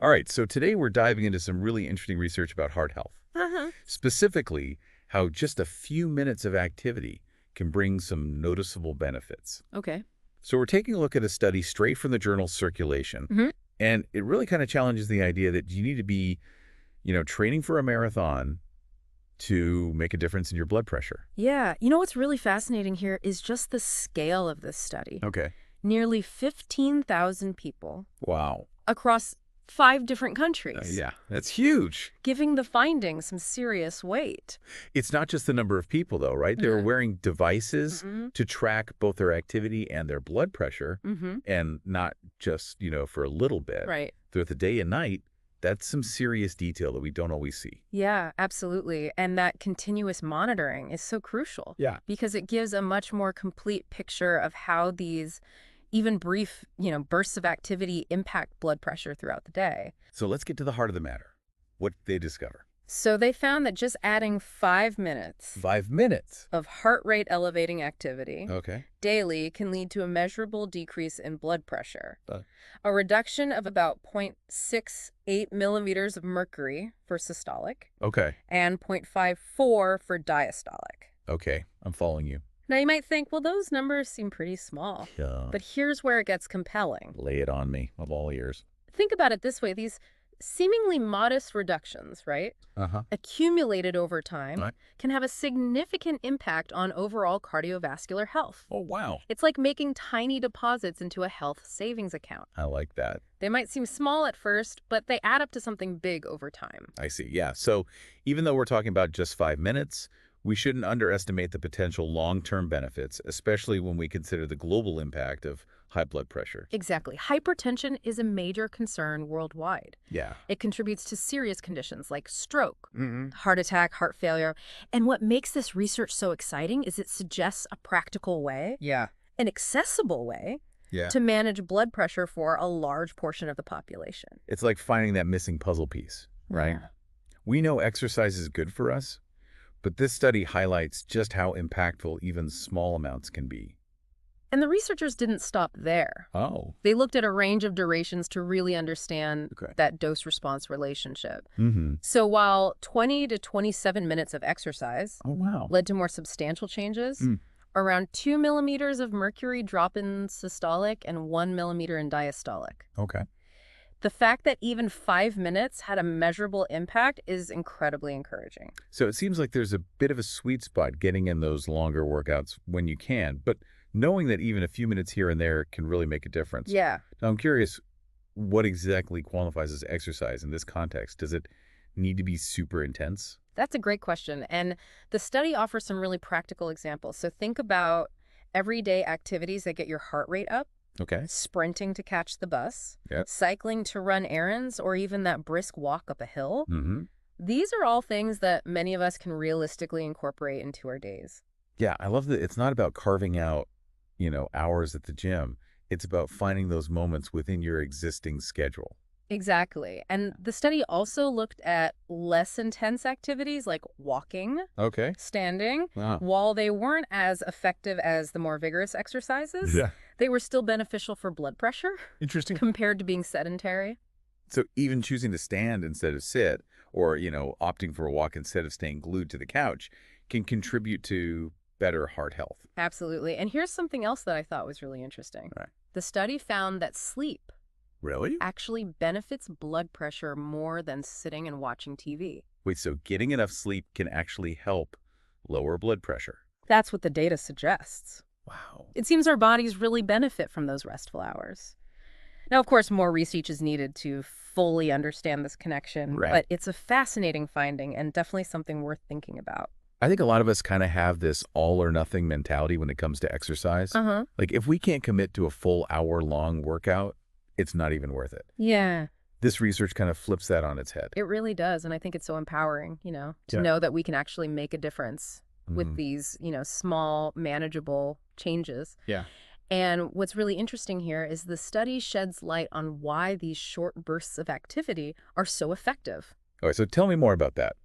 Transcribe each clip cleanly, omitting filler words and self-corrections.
All right, so today we're diving into some really interesting research about heart health. Uh-huh. Specifically, how just a few minutes of activity can bring some noticeable benefits. Okay. So we're taking a look at a study straight from the journal Circulation, hmm and it really kind of challenges the idea that you need to be, training for a marathon to make a difference in your blood pressure. Yeah. What's really fascinating here is just the scale of this study. Okay. Nearly 15,000 people Wow. across 5 different countries, Yeah, that's huge. giving the findings some serious weight. It's not just the number of people, though, right? They're Yeah. wearing devices Mm-hmm. to track both their activity and their blood pressure, Mm-hmm. and not just, for a little bit. Right. Throughout the day and night, that's some serious detail that we don't always see. Yeah, absolutely. And that continuous monitoring is so crucial Yeah. because it gives a much more complete picture of how these even brief, bursts of activity impact blood pressure throughout the day. So let's get to the heart of the matter. What did they discover? So they found that just adding 5 minutes 5 minutes. of heart rate elevating activity Okay. daily can lead to a measurable decrease in blood pressure. Uh. A reduction of about 0.68 millimeters of mercury for systolic Okay. and 0.54 for diastolic. Okay. I'm following you. Now you might think, well, those numbers seem pretty small. Yeah. But here's where it gets compelling. Lay it on me, of all ears. Think about it this way. These seemingly modest reductions, right, Uh-huh. accumulated over time, Right. can have a significant impact on overall cardiovascular health. Oh, wow. It's like making tiny deposits into a health savings account. I like that. They might seem small at first, but they add up to something big over time. I see. Yeah. So even though we're talking about just 5 minutes, we shouldn't underestimate the potential long-term benefits, especially when we consider the global impact of high blood pressure. Exactly. Hypertension is a major concern worldwide. Yeah. It contributes to serious conditions like stroke, Mm-hmm. heart attack, heart failure. And what makes this research so exciting is it suggests a practical way, Yeah. an accessible way, Yeah. to manage blood pressure for a large portion of the population. It's like finding that missing puzzle piece, right? Yeah. We know exercise is good for us, but this study highlights just how impactful even small amounts can be. And the researchers didn't stop there. Oh. They looked at a range of durations to really understand Okay. that dose-response relationship. Mm-hmm. So while 20 to 27 minutes of exercise Oh, wow. led to more substantial changes, Mm. around 2 millimeters of mercury drop in systolic and 1 millimeter in diastolic. Okay. The fact that even 5 minutes had a measurable impact is incredibly encouraging. So it seems like there's a bit of a sweet spot getting in those longer workouts when you can, but knowing that even a few minutes here and there can really make a difference. Yeah. Now, I'm curious, what exactly qualifies as exercise in this context? Does it need to be super intense? That's a great question. And the study offers some really practical examples. So think about everyday activities that get your heart rate up, Okay. sprinting to catch the bus, Yep. cycling to run errands, or even that brisk walk up a hill. Mm-hmm. These are all things that many of us can realistically incorporate into our days. Yeah, I love that it's not about carving out, hours at the gym. It's about finding those moments within your existing schedule. Exactly. And the study also looked at less intense activities like walking, Okay. standing. Wow. While they weren't as effective as the more vigorous exercises, they were still beneficial for blood pressure Interesting. compared to being sedentary. So even choosing to stand instead of sit, or, opting for a walk instead of staying glued to the couch can contribute to better heart health. Absolutely. And here's something else that I thought was really interesting. Right. The study found that sleep Really? actually benefits blood pressure more than sitting and watching TV. Wait, so getting enough sleep can actually help lower blood pressure? That's what the data suggests. Wow. It seems our bodies really benefit from those restful hours. Now, of course, more research is needed to fully understand this connection, Right. but it's a fascinating finding and definitely something worth thinking about. I think a lot of us kind of have this all or nothing mentality when it comes to exercise. Uh-huh. Like if we can't commit to a full hour-long workout, it's not even worth it. Yeah, This research kind of flips that on its head. it really does. And I think it's so empowering, to Yeah. know that we can actually make a difference with Mhm. these, small, manageable changes. Yeah. And what's really interesting here is the study sheds light on why these short bursts of activity are so effective. Okay, so tell me more about that.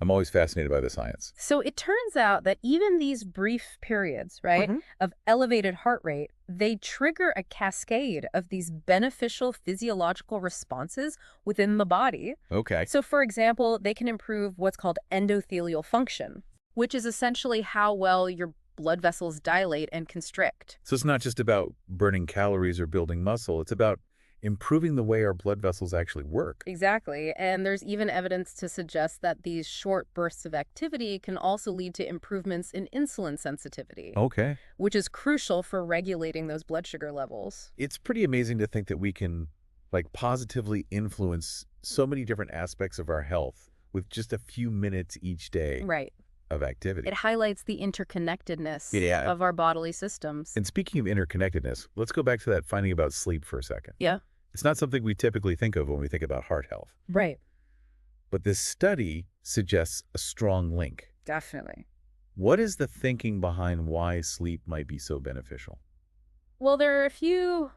I'm always fascinated by the science. So it turns out that even these brief periods, right, of elevated heart rate, they trigger a cascade of these beneficial physiological responses within the body. Okay. So, for example, they can improve what's called endothelial function, which is essentially how well your blood vessels dilate and constrict. So it's not just about burning calories or building muscle. It's about improving the way our blood vessels actually work. Exactly. And there's even evidence to suggest that these short bursts of activity can also lead to improvements in insulin sensitivity, Okay. which is crucial for regulating those blood sugar levels. It's pretty amazing to think that we can, like, positively influence so many different aspects of our health with just a few minutes each day Right. of activity. It highlights the interconnectedness Yeah. of our bodily systems. And speaking of interconnectedness, let's go back to that finding about sleep for a second. Yeah. It's not something we typically think of when we think about heart health. Right. But this study suggests a strong link. Definitely. What is the thinking behind why sleep might be so beneficial? Well, there are a few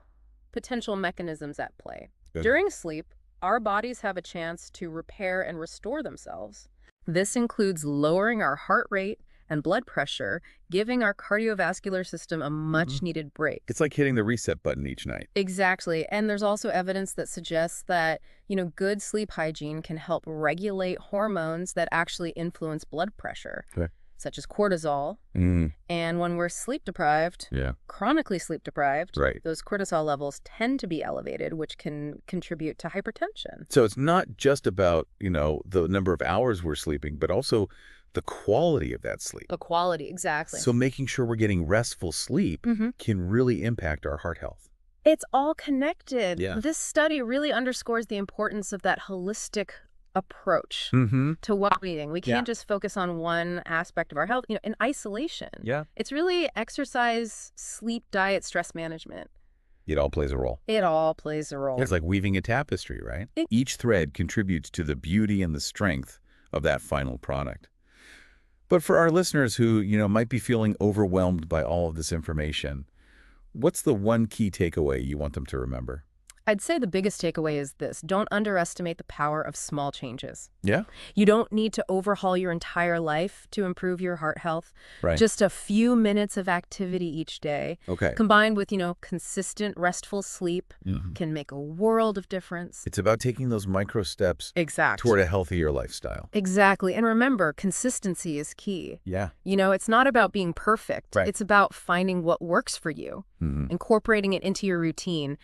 potential mechanisms at play. Good. During sleep, our bodies have a chance to repair and restore themselves. This includes lowering our heart rate and blood pressure, giving our cardiovascular system a much-needed break. It's like hitting the reset button each night. Exactly. And there's also evidence that suggests that, good sleep hygiene can help regulate hormones that actually influence blood pressure, Okay. such as cortisol. Mm, And when we're sleep deprived, yeah, chronically sleep deprived, right. those cortisol levels tend to be elevated, which can contribute to hypertension. So it's not just about, the number of hours we're sleeping, but also the quality of that sleep. The quality, exactly. So making sure we're getting restful sleep Mhm. can really impact our heart health. It's all connected. Yeah. This study really underscores the importance of that holistic approach Mm-hmm. to what we're eating. We Yeah. can't just focus on one aspect of our health, in isolation. Yeah. It's really exercise, sleep, diet, stress management. It all plays a role. It all plays a role. It's like weaving a tapestry, right? It- Each thread contributes to the beauty and the strength of that final product. But for our listeners who, might be feeling overwhelmed by all of this information, what's the one key takeaway you want them to remember? I'd say the biggest takeaway is this. Don't underestimate the power of small changes. Yeah? You don't need to overhaul your entire life to improve your heart health. Right. Just a few minutes of activity each day, Okay. combined with, consistent, restful sleep, Mhm. can make a world of difference. It's about taking those micro steps Exactly. toward a healthier lifestyle. Exactly. And remember, consistency is key. Yeah. It's not about being perfect. Right. It's about finding what works for you, Hmm. incorporating it into your routine.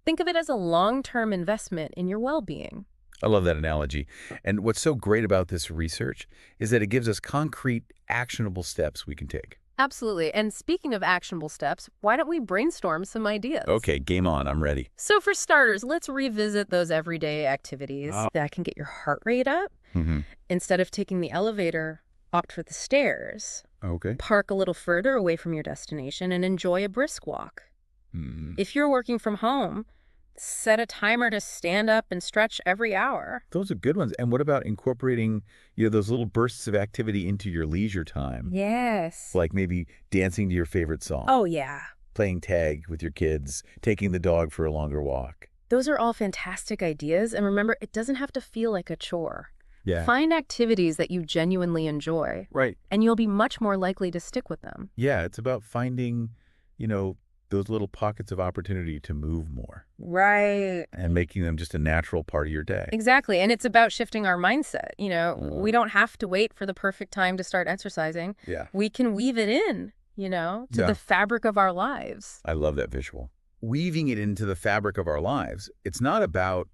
Think of it as a long-term investment in your well-being. I love that analogy. And what's so great about this research is that it gives us concrete, actionable steps we can take. Absolutely. And speaking of actionable steps, why don't we brainstorm some ideas? Okay, game on. I'm ready. So for starters, let's revisit those everyday activities that can get your heart rate up. Mm-hmm. Instead of taking the elevator, opt for the stairs. Okay. Park a little further away from your destination and enjoy a brisk walk. Mm-hmm. If you're working from home, set a timer to stand up and stretch every hour. Those are good ones. And what about incorporating, those little bursts of activity into your leisure time? Yes. Like maybe dancing to your favorite song, Oh, yeah. playing tag with your kids, taking the dog for a longer walk. Those are all fantastic ideas. And remember, it doesn't have to feel like a chore. Yeah. Find activities that you genuinely enjoy, Right. and you'll be much more likely to stick with them. Yeah, it's about finding, those little pockets of opportunity to move more Right. and making them just a natural part of your day. Exactly. And it's about shifting our mindset. We Mm. don't have to wait for the perfect time to start exercising. Yeah. We can weave it in, to Yeah. the fabric of our lives. I love that visual. Weaving it into the fabric of our lives. It's not about,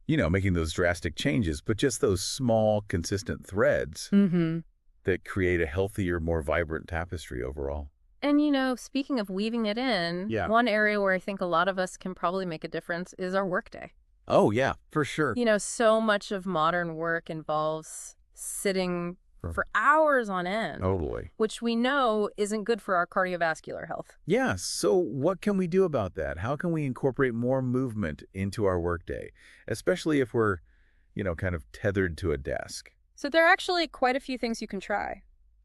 making those drastic changes, but just those small, consistent threads Mm-hmm. that create a healthier, more vibrant tapestry overall. And, speaking of weaving it in, Yeah. one area where I think a lot of us can probably make a difference is our workday. Oh, yeah, for sure. So much of modern work involves sitting Sure. for hours on end, Totally. which we know isn't good for our cardiovascular health. Yeah, so what can we do about that? How can we incorporate more movement into our workday, especially if we're, kind of tethered to a desk? So there are actually quite a few things you can try.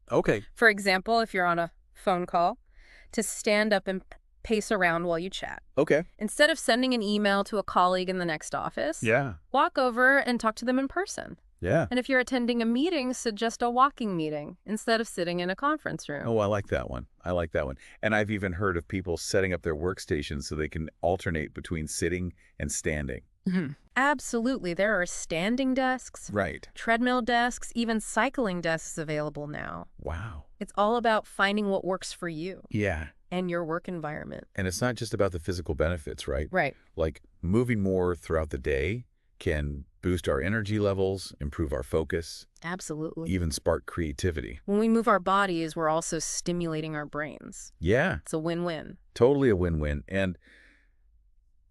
Okay. For example, if you're on a phone call, to stand up and pace around while you chat. Okay. Instead of sending an email to a colleague in the next office, Yeah. walk over and talk to them in person. Yeah. And if you're attending a meeting, suggest a walking meeting instead of sitting in a conference room. Oh, I like that one. I like that one. And I've even heard of people setting up their workstations so they can alternate between sitting and standing. Absolutely. There are standing desks, Right. treadmill desks, even cycling desks available now. Wow. It's all about finding what works for you Yeah. and your work environment. And it's not just about the physical benefits, right? Right. Like moving more throughout the day can boost our energy levels, improve our focus, Absolutely. even spark creativity. When we move our bodies, we're also stimulating our brains. Yeah, It's a win-win. totally a win-win. And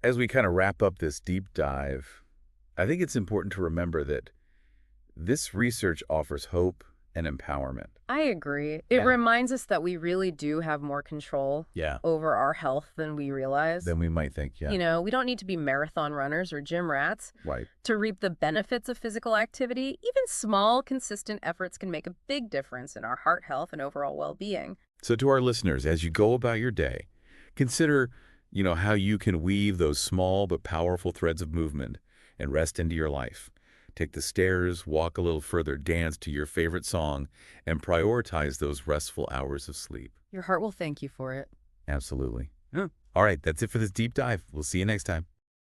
as we kind of wrap up this deep dive, I think it's important to remember that this research offers hope and empowerment. I agree. It Yeah. reminds us that we really do have more control Yeah. over our health than we realize. Than we might think, yeah. You know, we don't need to be marathon runners or gym rats Right. to reap the benefits of physical activity. Even small, consistent efforts can make a big difference in our heart health and overall well-being. So to our listeners, as you go about your day, consider, how you can weave those small but powerful threads of movement and rest into your life. Take the stairs, walk a little further, dance to your favorite song, and prioritize those restful hours of sleep. Your heart will thank you for it. Absolutely. Yeah. All right, that's it for this deep dive. We'll see you next time.